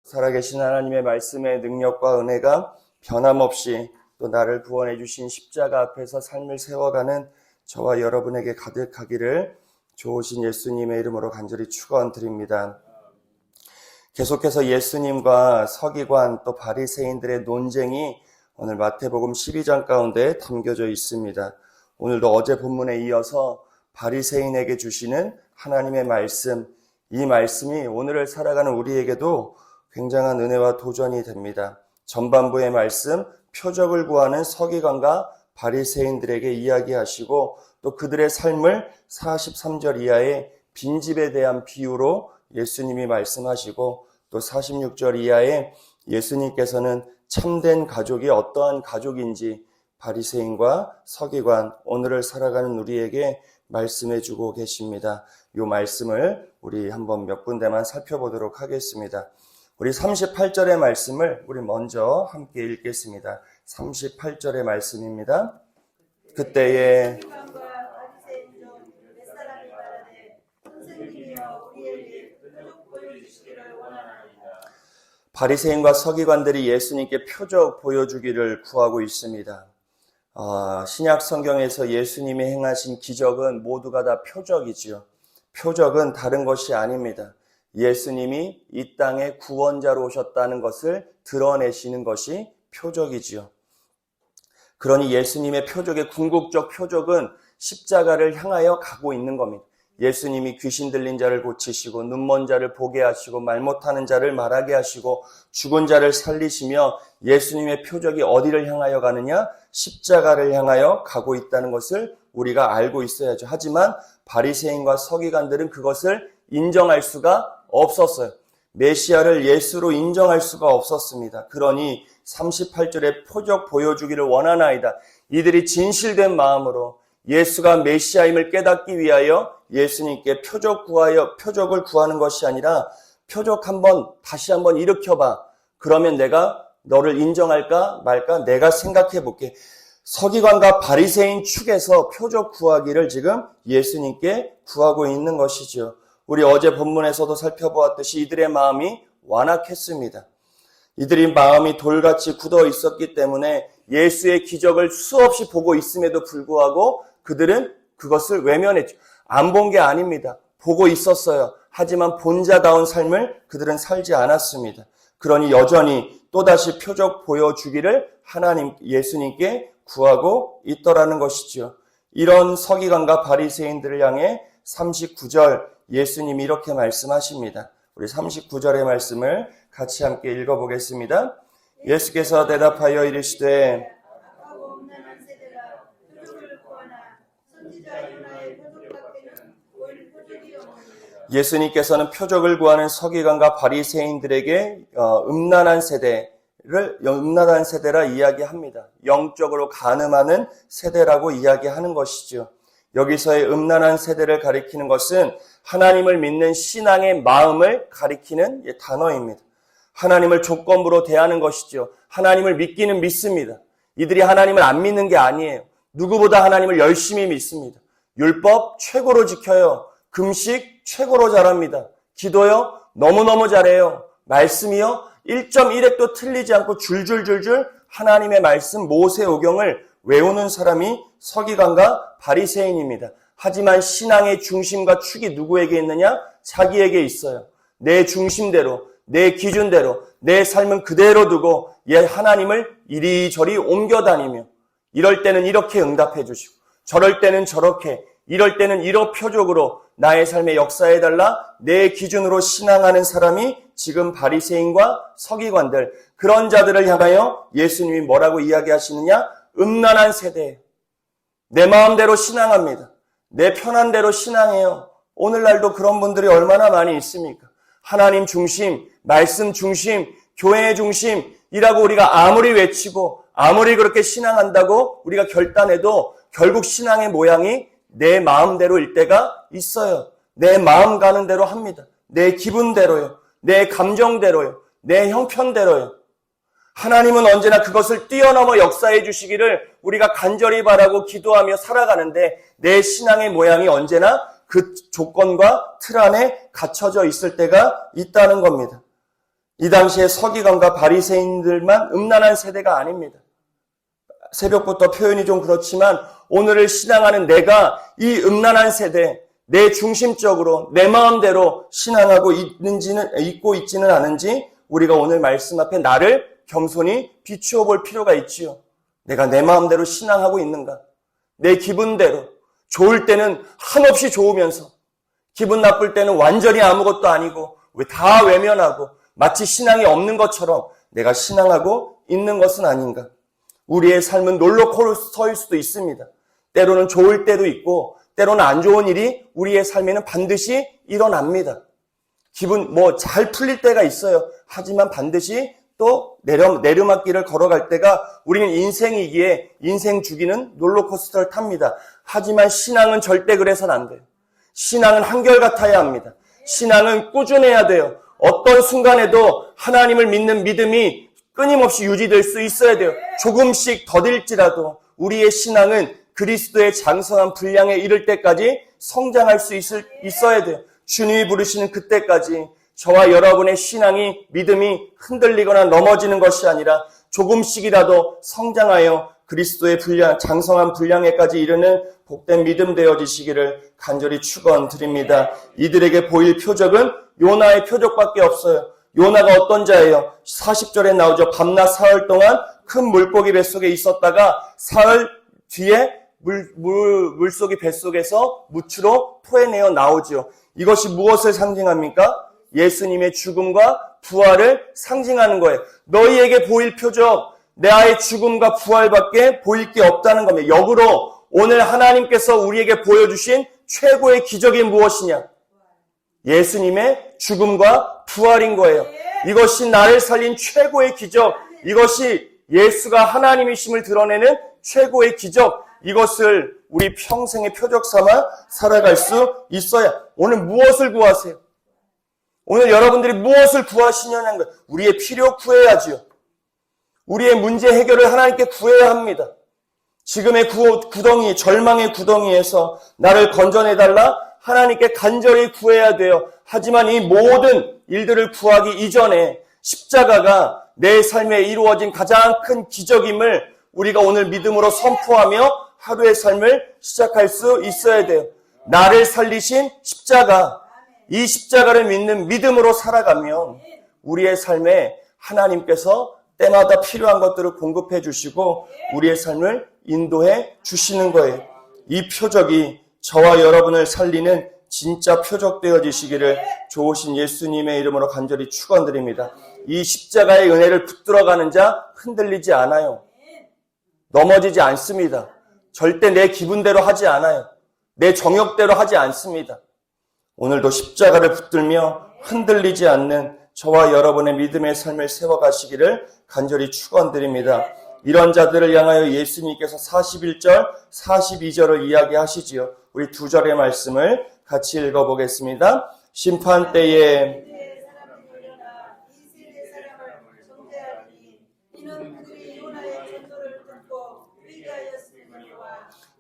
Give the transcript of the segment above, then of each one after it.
살아계신 하나님의 말씀의 능력과 은혜가 변함없이 또 나를 구원해 주신 십자가 앞에서 삶을 세워가는 저와 여러분에게 가득하기를 좋으신 예수님의 이름으로 간절히 축원드립니다. 계속해서 예수님과 서기관 또 바리새인들의 논쟁이 오늘 마태복음 12장 가운데 담겨져 있습니다. 오늘도 어제 본문에 이어서 바리새인에게 주시는 하나님의 말씀, 이 말씀이 오늘을 살아가는 우리에게도 굉장한 은혜와 도전이 됩니다. 전반부의 말씀, 표적을 구하는 서기관과 바리새인들에게 이야기하시고 또 그들의 삶을 43절 이하의 빈집에 대한 비유로 예수님이 말씀하시고 또 46절 이하에 예수님께서는 참된 가족이 어떠한 가족인지 바리새인과 서기관, 오늘을 살아가는 우리에게 말씀해 주고 계십니다. 이 말씀을 우리 한번 몇 군데만 살펴보도록 하겠습니다. 우리 38절의 말씀을 우리 먼저 함께 읽겠습니다. 38절의 말씀입니다. 그때에 바리새인과 서기관들이 예수님께 표적 보여주기를 구하고 있습니다. 신약 성경에서 예수님이 행하신 기적은 모두가 다 표적이지요. 표적은 다른 것이 아닙니다. 예수님이 이 땅에 구원자로 오셨다는 것을 드러내시는 것이 표적이지요. 그러니 예수님의 표적의 궁극적 표적은 십자가를 향하여 가고 있는 겁니다. 예수님이 귀신 들린 자를 고치시고 눈먼 자를 보게 하시고 말 못하는 자를 말하게 하시고 죽은 자를 살리시며 예수님의 표적이 어디를 향하여 가느냐? 십자가를 향하여 가고 있다는 것을 우리가 알고 있어야죠. 하지만 바리새인과 서기관들은 그것을 인정할 수가 없었어요. 메시아를 예수로 인정할 수가 없었습니다. 그러니 38절에 표적 보여주기를 원하나이다. 이들이 진실된 마음으로 예수가 메시아임을 깨닫기 위하여 예수님께 표적을 구하는 것이 아니라 표적 다시 한번 일으켜봐. 그러면 내가 너를 인정할까 말까 내가 생각해 볼게. 서기관과 바리새인 측에서 표적 구하기를 지금 예수님께 구하고 있는 것이죠. 우리 어제 본문에서도 살펴보았듯이 이들의 마음이 완악했습니다. 이들이 마음이 돌같이 굳어 있었기 때문에 예수의 기적을 수없이 보고 있음에도 불구하고 그들은 그것을 외면했죠. 안 본 게 아닙니다. 보고 있었어요. 하지만 본자다운 삶을 그들은 살지 않았습니다. 그러니 여전히 또다시 표적 보여주기를 예수님께 구하고 있더라는 것이죠. 이런 서기관과 바리새인들을 향해 39절 예수님이 이렇게 말씀하십니다. 우리 39절의 말씀을 같이 함께 읽어보겠습니다. 예수께서 대답하여 이르시되 예수님께서는 표적을 구하는 서기관과 바리새인들에게 음란한 세대라 이야기합니다. 영적으로 간음하는 세대라고 이야기하는 것이죠. 여기서의 음란한 세대를 가리키는 것은 하나님을 믿는 신앙의 마음을 가리키는 단어입니다. 하나님을 조건부로 대하는 것이죠. 하나님을 믿기는 믿습니다. 이들이 하나님을 안 믿는 게 아니에요. 누구보다 하나님을 열심히 믿습니다. 율법 최고로 지켜요. 금식 최고로 잘합니다. 기도요 너무너무 잘해요. 말씀이요 1.1획도 틀리지 않고 줄줄줄줄 하나님의 말씀 모세오경을 외우는 사람이 서기관과 바리새인입니다. 하지만 신앙의 중심과 축이 누구에게 있느냐? 자기에게 있어요. 내 중심대로, 내 기준대로, 내 삶은 그대로 두고 하나님을 이리저리 옮겨다니며 이럴 때는 이렇게 응답해 주시고 저럴 때는 저렇게 이럴 때는 이런 표적으로 나의 삶에 역사해달라 내 기준으로 신앙하는 사람이 지금 바리새인과 서기관들 그런 자들을 향하여 예수님이 뭐라고 이야기하시느냐? 음란한 세대예요. 내 마음대로 신앙합니다. 내 편한 대로 신앙해요. 오늘날도 그런 분들이 얼마나 많이 있습니까? 하나님 중심, 말씀 중심, 교회 중심이라고 우리가 아무리 외치고 아무리 그렇게 신앙한다고 우리가 결단해도 결국 신앙의 모양이 내 마음대로일 때가 있어요. 내 마음 가는 대로 합니다. 내 기분대로요. 내 감정대로요. 내 형편대로요. 하나님은 언제나 그것을 뛰어넘어 역사해 주시기를 우리가 간절히 바라고 기도하며 살아가는데 내 신앙의 모양이 언제나 그 조건과 틀 안에 갇혀져 있을 때가 있다는 겁니다. 이 당시에 서기관과 바리새인들만 음란한 세대가 아닙니다. 새벽부터 표현이 좀 그렇지만 오늘을 신앙하는 내가 이 음란한 세대, 내 중심적으로 내 마음대로 신앙하고 있고 있지는 않은지 우리가 오늘 말씀 앞에 나를 겸손히 비추어 볼 필요가 있지요. 내가 내 마음대로 신앙하고 있는가? 내 기분대로. 좋을 때는 한없이 좋으면서 기분 나쁠 때는 완전히 아무것도 아니고 다 외면하고 마치 신앙이 없는 것처럼 내가 신앙하고 있는 것은 아닌가? 우리의 삶은 롤러코스터일 수도 있습니다. 때로는 좋을 때도 있고 때로는 안 좋은 일이 우리의 삶에는 반드시 일어납니다. 기분 잘 풀릴 때가 있어요. 하지만 반드시 또 내리막길을 걸어갈 때가 우리는 인생이기에 인생 주기는 롤러코스터를 탑니다. 하지만 신앙은 절대 그래서는 안 돼요. 신앙은 한결같아야 합니다. 신앙은 꾸준해야 돼요. 어떤 순간에도 하나님을 믿는 믿음이 끊임없이 유지될 수 있어야 돼요. 조금씩 더딜지라도 우리의 신앙은 그리스도의 장성한 분량에 이를 때까지 성장할 수 있어야 돼요. 주님이 부르시는 그때까지 저와 여러분의 신앙이 믿음이 흔들리거나 넘어지는 것이 아니라 조금씩이라도 성장하여 그리스도의 장성한 분량에까지 이르는 복된 믿음 되어지시기를 간절히 축원드립니다. 이들에게 보일 표적은 요나의 표적밖에 없어요. 요나가 어떤 자예요? 40절에 나오죠. 밤낮 사흘 동안 큰 물고기 뱃속에 있었다가 사흘 뒤에 물속이 뱃속에서 무추로 토해내어 나오지요. 이것이 무엇을 상징합니까? 예수님의 죽음과 부활을 상징하는 거예요. 너희에게 보일 표적, 나의 죽음과 부활밖에 보일 게 없다는 겁니다. 역으로 오늘 하나님께서 우리에게 보여주신 최고의 기적이 무엇이냐? 예수님의 죽음과 부활인 거예요. 이것이 나를 살린 최고의 기적, 이것이 예수가 하나님이심을 드러내는 최고의 기적, 이것을 우리 평생의 표적 삼아 살아갈 수 있어야. 오늘 무엇을 구하세요? 오늘 여러분들이 무엇을 구하시냐는 거예요. 우리의 필요 구해야지요. 우리의 문제 해결을 하나님께 구해야 합니다. 지금의 구덩이, 절망의 구덩이에서 나를 건져내달라 하나님께 간절히 구해야 돼요. 하지만 이 모든 일들을 구하기 이전에 십자가가 내 삶에 이루어진 가장 큰 기적임을 우리가 오늘 믿음으로 선포하며 하루의 삶을 시작할 수 있어야 돼요. 나를 살리신 십자가, 이 십자가를 믿는 믿음으로 살아가면 우리의 삶에 하나님께서 때마다 필요한 것들을 공급해 주시고 우리의 삶을 인도해 주시는 거예요. 이 표적이 저와 여러분을 살리는 진짜 표적 되어지시기를 좋으신 예수님의 이름으로 간절히 축원드립니다. 이 십자가의 은혜를 붙들어가는 자 흔들리지 않아요. 넘어지지 않습니다. 절대 내 기분대로 하지 않아요. 내 정욕대로 하지 않습니다. 오늘도 십자가를 붙들며 흔들리지 않는 저와 여러분의 믿음의 삶을 세워가시기를 간절히 축원드립니다. 이런 자들을 향하여 예수님께서 41절, 42절을 이야기하시지요. 우리 두 절의 말씀을 같이 읽어보겠습니다. 심판 때에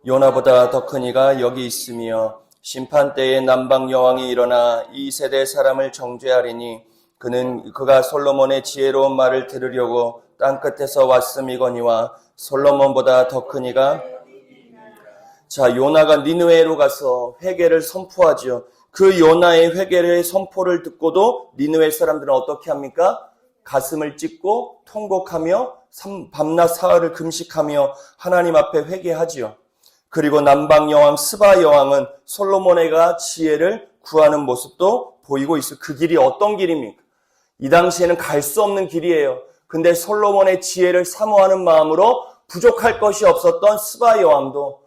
요나보다 더 큰 이가 여기 있으며 심판 때에 남방 여왕이 일어나 이 세대 사람을 정죄하리니 그가 솔로몬의 지혜로운 말을 들으려고 땅끝에서 왔음이거니와 솔로몬보다 더 큰 이가. 자, 요나가 니느웨로 가서 회개를 선포하죠. 그 요나의 회개의 선포를 듣고도 니느웨 사람들은 어떻게 합니까? 가슴을 찢고 통곡하며 밤낮 사흘을 금식하며 하나님 앞에 회개하지요. 그리고 남방 여왕 스바 여왕은 솔로몬에게 지혜를 구하는 모습도 보이고 있어요. 그 길이 어떤 길입니까? 이 당시에는 갈 수 없는 길이에요. 근데 솔로몬의 지혜를 사모하는 마음으로 부족할 것이 없었던 스바 여왕도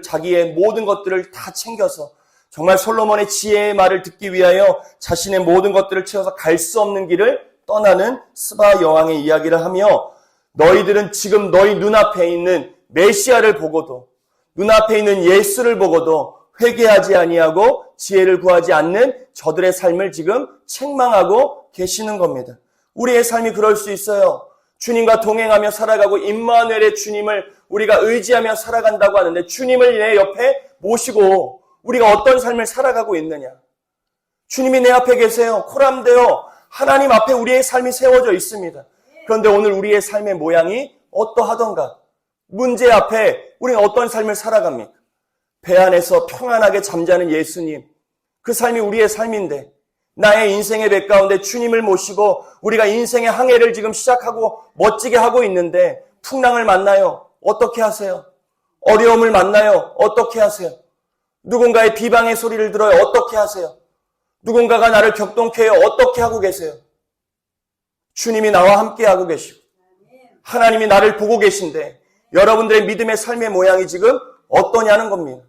자기의 모든 것들을 다 챙겨서 정말 솔로몬의 지혜의 말을 듣기 위하여 자신의 모든 것들을 채워서 갈 수 없는 길을 떠나는 스바 여왕의 이야기를 하며 너희들은 지금 너희 눈앞에 있는 메시아를 보고도 눈앞에 있는 예수를 보고도 회개하지 아니하고 지혜를 구하지 않는 저들의 삶을 지금 책망하고 계시는 겁니다. 우리의 삶이 그럴 수 있어요. 주님과 동행하며 살아가고 임마누엘의 주님을 우리가 의지하며 살아간다고 하는데 주님을 내 옆에 모시고 우리가 어떤 삶을 살아가고 있느냐. 주님이 내 앞에 계세요. 코람데요. 하나님 앞에 우리의 삶이 세워져 있습니다. 그런데 오늘 우리의 삶의 모양이 어떠하던가? 문제 앞에 우리는 어떤 삶을 살아갑니까? 배 안에서 평안하게 잠자는 예수님, 그 삶이 우리의 삶인데 나의 인생의 배 가운데 주님을 모시고 우리가 인생의 항해를 지금 시작하고 멋지게 하고 있는데 풍랑을 만나요. 어떻게 하세요? 어려움을 만나요. 어떻게 하세요? 누군가의 비방의 소리를 들어요. 어떻게 하세요? 누군가가 나를 격동케 해요. 어떻게 하고 계세요? 주님이 나와 함께 하고 계시고 하나님이 나를 보고 계신데 여러분들의 믿음의 삶의 모양이 지금 어떠냐는 겁니다.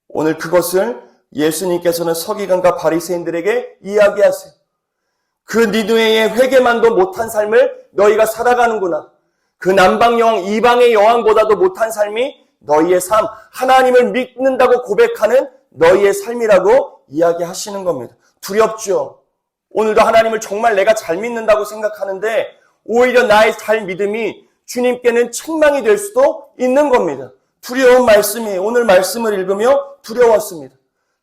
오늘 그것을 예수님께서는 서기관과 바리새인들에게 이야기하세요. 그 니느웨의 회개만도 못한 삶을 너희가 살아가는구나. 그 남방 여왕, 이방의 여왕보다도 못한 삶이 너희의 삶, 하나님을 믿는다고 고백하는 너희의 삶이라고 이야기하시는 겁니다. 두렵죠? 오늘도 하나님을 정말 내가 잘 믿는다고 생각하는데 오히려 나의 잘 믿음이 주님께는 책망이 될 수도 있는 겁니다. 두려운 말씀이 오늘 말씀을 읽으며 두려웠습니다.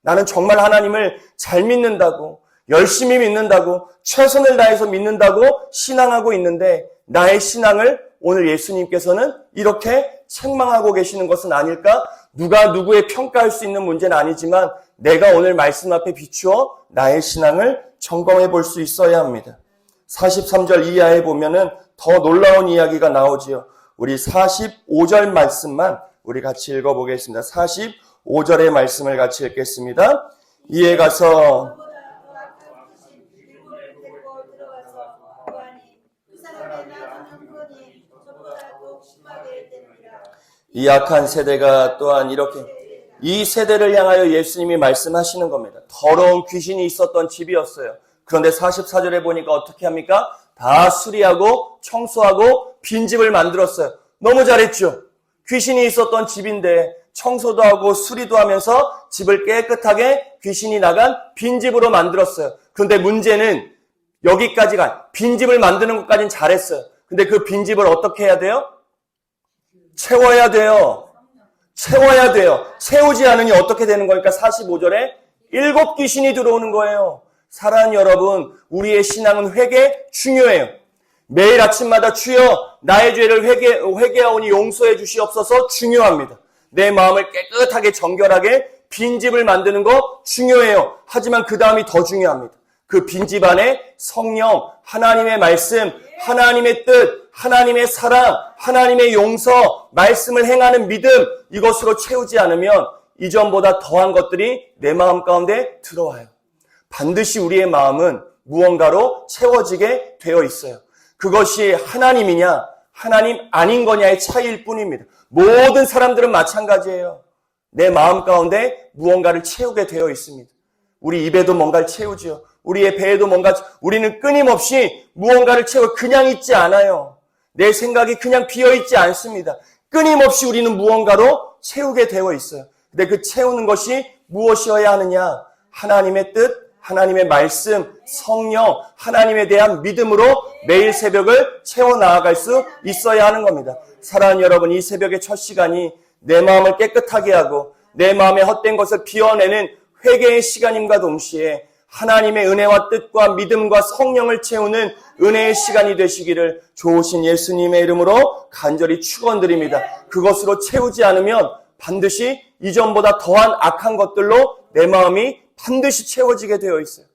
나는 정말 하나님을 잘 믿는다고 열심히 믿는다고 최선을 다해서 믿는다고 신앙하고 있는데 나의 신앙을 오늘 예수님께서는 이렇게 책망하고 계시는 것은 아닐까? 누가 누구의 평가할 수 있는 문제는 아니지만 내가 오늘 말씀 앞에 비추어 나의 신앙을 점검해 볼 수 있어야 합니다. 43절 이하에 보면은 더 놀라운 이야기가 나오지요. 우리 45절 말씀만 우리 같이 읽어보겠습니다. 45절의 말씀을 같이 읽겠습니다. 이에 가서 이 악한 세대가 또한 이렇게 이 세대를 향하여 예수님이 말씀하시는 겁니다. 더러운 귀신이 있었던 집이었어요. 그런데 44절에 보니까 어떻게 합니까? 다 수리하고 청소하고 빈집을 만들었어요. 너무 잘했죠? 귀신이 있었던 집인데 청소도 하고 수리도 하면서 집을 깨끗하게 귀신이 나간 빈집으로 만들었어요. 그런데 문제는 여기까지가 빈집을 만드는 것까지는 잘했어요. 근데 그 빈집을 어떻게 해야 돼요? 채워야 돼요. 채워야 돼요. 채우지 않으니 어떻게 되는 거니까 45절에 7 귀신이 들어오는 거예요. 사랑하는 여러분, 우리의 신앙은 회개 중요해요. 매일 아침마다 주여 나의 죄를 회개하오니 용서해 주시옵소서 중요합니다. 내 마음을 깨끗하게 정결하게 빈집을 만드는 거 중요해요. 하지만 그 다음이 더 중요합니다. 그 빈집 안에 성령, 하나님의 말씀, 하나님의 뜻, 하나님의 사랑, 하나님의 용서, 말씀을 행하는 믿음, 이것으로 채우지 않으면 이전보다 더한 것들이 내 마음 가운데 들어와요. 반드시 우리의 마음은 무언가로 채워지게 되어 있어요. 그것이 하나님이냐, 하나님 아닌 거냐의 차이일 뿐입니다. 모든 사람들은 마찬가지예요. 내 마음 가운데 무언가를 채우게 되어 있습니다. 우리 입에도 뭔가를 채우죠. 우리의 배에도 뭔가, 우리는 끊임없이 무언가를 채워 그냥 있지 않아요. 내 생각이 그냥 비어있지 않습니다. 끊임없이 우리는 무언가로 채우게 되어 있어요. 근데 그 채우는 것이 무엇이어야 하느냐? 하나님의 뜻, 하나님의 말씀, 성령, 하나님에 대한 믿음으로 매일 새벽을 채워나아갈 수 있어야 하는 겁니다. 사랑하는 여러분, 이 새벽의 첫 시간이 내 마음을 깨끗하게 하고 내 마음의 헛된 것을 비워내는 회개의 시간임과 동시에 하나님의 은혜와 뜻과 믿음과 성령을 채우는 은혜의 시간이 되시기를 좋으신 예수님의 이름으로 간절히 축원드립니다. 그것으로 채우지 않으면 반드시 이전보다 더한 악한 것들로 내 마음이 반드시 채워지게 되어 있어요.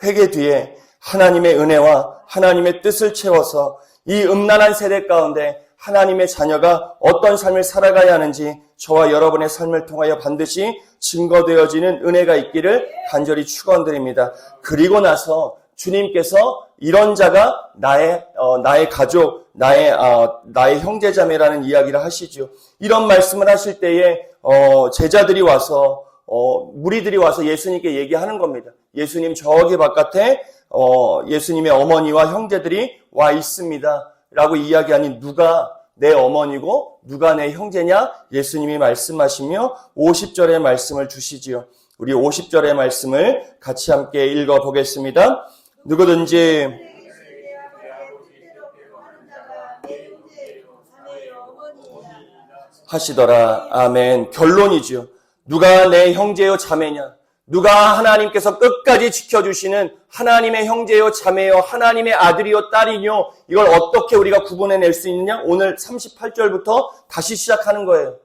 회개 뒤에 하나님의 은혜와 하나님의 뜻을 채워서 이 음란한 세대 가운데 하나님의 자녀가 어떤 삶을 살아가야 하는지 저와 여러분의 삶을 통하여 반드시 증거되어지는 은혜가 있기를 간절히 축원드립니다. 그리고 나서 주님께서 이런 자가 나의 가족, 나의 형제자매라는 이야기를 하시죠. 이런 말씀을 하실 때에 제자들이 와서 무리들이 와서 예수님께 얘기하는 겁니다. 예수님 저기 바깥에 예수님의 어머니와 형제들이 와 있습니다. 라고 이야기하니 누가 내 어머니고 누가 내 형제냐? 예수님이 말씀하시며 50절의 말씀을 주시지요. 우리 50절의 말씀을 같이 함께 읽어보겠습니다. 누구든지 하시더라. 아멘. 결론이지요. 누가 내 형제요 자매냐? 누가 하나님께서 끝까지 지켜주시는 하나님의 형제요 자매요 하나님의 아들이요 딸이요 이걸 어떻게 우리가 구분해낼 수 있느냐? 오늘 38절부터 다시 시작하는 거예요.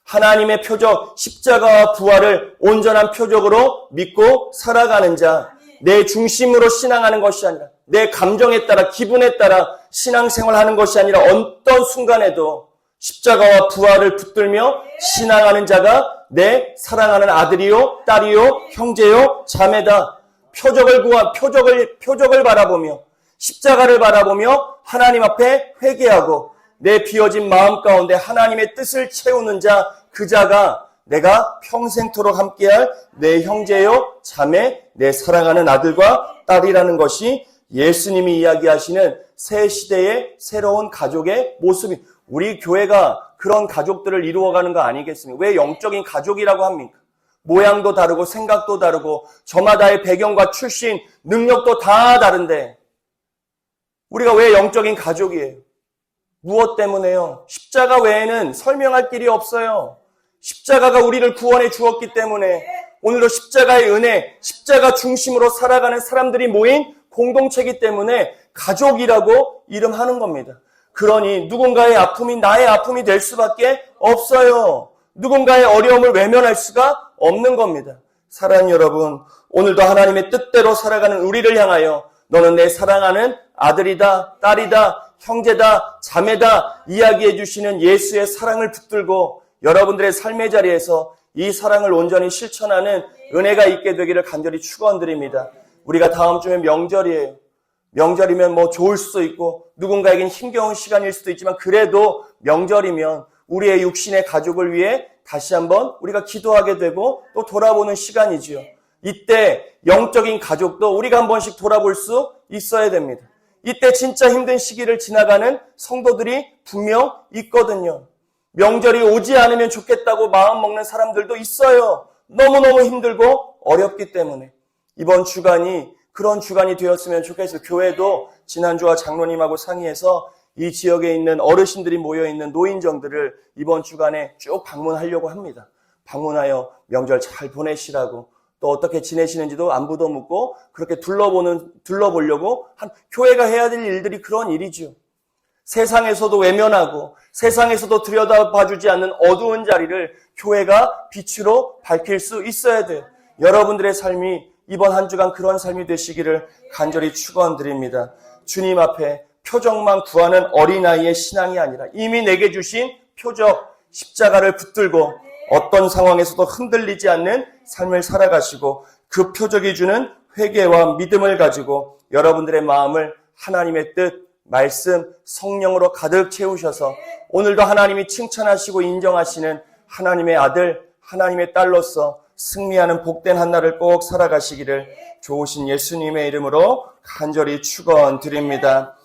하나님의 표적 십자가와 부활을 온전한 표적으로 믿고 살아가는 자, 내 중심으로 신앙하는 것이 아니라 내 감정에 따라 기분에 따라 신앙생활하는 것이 아니라 어떤 순간에도 십자가와 부활을 붙들며 신앙하는 자가 내 사랑하는 아들이요, 딸이요, 형제요, 자매다. 표적을 바라보며 십자가를 바라보며 하나님 앞에 회개하고 내 비어진 마음 가운데 하나님의 뜻을 채우는 자, 그 자가 내가 평생토록 함께할 내 형제요, 자매, 내 사랑하는 아들과 딸이라는 것이 예수님이 이야기하시는 새 시대의 새로운 가족의 모습이 우리 교회가 그런 가족들을 이루어가는 거 아니겠습니까? 왜 영적인 가족이라고 합니까? 모양도 다르고 생각도 다르고 저마다의 배경과 출신, 능력도 다 다른데 우리가 왜 영적인 가족이에요? 무엇 때문에요? 십자가 외에는 설명할 길이 없어요. 십자가가 우리를 구원해 주었기 때문에 오늘도 십자가의 은혜, 십자가 중심으로 살아가는 사람들이 모인 공동체이기 때문에 가족이라고 이름하는 겁니다. 그러니 누군가의 아픔이 나의 아픔이 될 수밖에 없어요. 누군가의 어려움을 외면할 수가 없는 겁니다. 사랑하는 여러분, 오늘도 하나님의 뜻대로 살아가는 우리를 향하여 너는 내 사랑하는 아들이다, 딸이다, 형제다, 자매다 이야기해 주시는 예수의 사랑을 붙들고 여러분들의 삶의 자리에서 이 사랑을 온전히 실천하는 은혜가 있게 되기를 간절히 축원드립니다. 우리가 다음 주에 명절이에요. 명절이면 뭐 좋을 수도 있고 누군가에겐 힘겨운 시간일 수도 있지만 그래도 명절이면 우리의 육신의 가족을 위해 다시 한번 우리가 기도하게 되고 또 돌아보는 시간이지요. 이때 영적인 가족도 우리가 한 번씩 돌아볼 수 있어야 됩니다. 이때 진짜 힘든 시기를 지나가는 성도들이 분명 있거든요. 명절이 오지 않으면 좋겠다고 마음먹는 사람들도 있어요. 너무너무 힘들고 어렵기 때문에. 이번 주간이 그런 주간이 되었으면 좋겠어요. 교회도 지난주와 장로님하고 상의해서 이 지역에 있는 어르신들이 모여있는 노인정들을 이번 주간에 쭉 방문하려고 합니다. 방문하여 명절 잘 보내시라고 또 어떻게 지내시는지도 안부도 묻고 그렇게 둘러보려고 교회가 해야 될 일들이 그런 일이죠. 세상에서도 외면하고 세상에서도 들여다봐주지 않는 어두운 자리를 교회가 빛으로 밝힐 수 있어야 돼요. 여러분들의 삶이 이번 한 주간 그런 삶이 되시기를 간절히 축원드립니다. 주님 앞에 표적만 구하는 어린아이의 신앙이 아니라 이미 내게 주신 표적, 십자가를 붙들고 어떤 상황에서도 흔들리지 않는 삶을 살아가시고 그 표적이 주는 회개와 믿음을 가지고 여러분들의 마음을 하나님의 뜻, 말씀, 성령으로 가득 채우셔서 오늘도 하나님이 칭찬하시고 인정하시는 하나님의 아들, 하나님의 딸로서 승리하는 복된 한 날을 꼭 살아가시기를 좋으신 예수님의 이름으로 간절히 축원드립니다.